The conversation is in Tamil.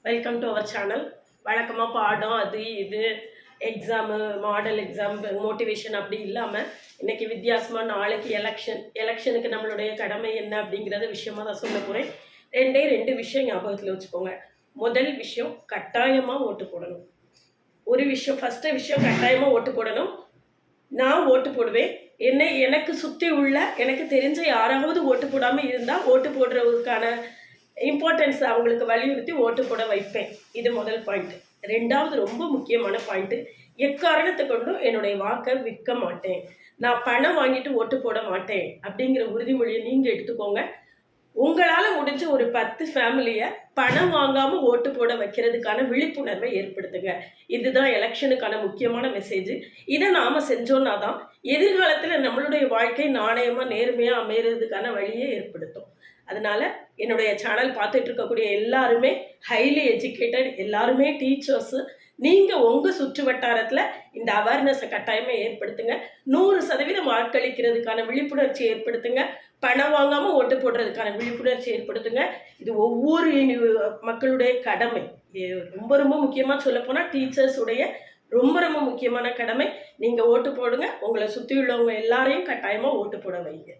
Welcome to our channel. வழக்கமாக பாடம் அது இது எக்ஸாமு மாடல் எக்ஸாம் மோட்டிவேஷன் அப்படி இல்லாமல் இன்றைக்கி வித்தியாசமாக நாளைக்கு எலெக்ஷனுக்கு நம்மளுடைய கடமை என்ன அப்படிங்கிறத விஷயமாக தான் சொல்ல போகிறேன். ரெண்டு விஷயம் ஞாபகத்தில் வச்சுக்கோங்க. முதல் விஷயம், கட்டாயமாக ஓட்டு போடணும். ஒரு விஷயம், ஃபஸ்ட்டு விஷயம், கட்டாயமாக ஓட்டு போடணும். நான் ஓட்டு போடுவேன். எனக்கு சுற்றி உள்ள எனக்கு தெரிஞ்ச யாராவது ஓட்டு போடாமல் இருந்தால் ஓட்டு போடுறதுக்கான இம்பார்ட்டன்ஸ் அவங்களுக்கு வலியுறுத்தி ஓட்டு போட வைப்பேன். இது முதல் பாயிண்ட். ரெண்டாவது ரொம்ப முக்கியமான பாயிண்ட்டு, எக்காரணத்தை கொண்டும் என்னுடைய வாக்கை விற்க மாட்டேன். நான் பணம் வாங்கிட்டு ஓட்டு போட மாட்டேன் அப்படிங்கிற உறுதிமொழியை நீங்கள் எடுத்துக்கோங்க. உங்களால் முடிஞ்ச ஒரு 10 ஃபேமிலியை பணம் வாங்காமல் ஓட்டு போட வைக்கிறதுக்கான விழிப்புணர்வை ஏற்படுத்துங்க. இதுதான் எலெக்ஷனுக்கான முக்கியமான மெசேஜ். இதை நாம் செஞ்சோன்னா தான் எதிர்காலத்தில் நம்மளுடைய வாழ்க்கை நாணயமாக நேர்மையாக அமைகிறதுக்கான வழியை ஏற்படுத்தும். அதனால் என்னுடைய சேனல் பார்த்துட்டு இருக்கக்கூடிய எல்லாருமே ஹைலி எஜுகேட்டட், எல்லாருமே டீச்சர்ஸு. நீங்கள் உங்கள் சுற்று வட்டாரத்தில் இந்த அவேர்னஸை கட்டாயமாக ஏற்படுத்துங்க. 100% வாக்களிக்கிறதுக்கான விழிப்புணர்ச்சி ஏற்படுத்துங்க. பணம் வாங்காமல் ஓட்டு போடுறதுக்கான விழிப்புணர்ச்சி ஏற்படுத்துங்க. இது ஒவ்வொரு மக்களுடைய கடமை. ரொம்ப ரொம்ப முக்கியமாக சொல்லப்போனால் டீச்சர்ஸுடைய ரொம்ப ரொம்ப முக்கியமான கடமை. நீங்கள் ஓட்டு போடுங்க. உங்களை சுற்றி உள்ளவங்க எல்லாரையும் கட்டாயமாக ஓட்டு போட வைங்க.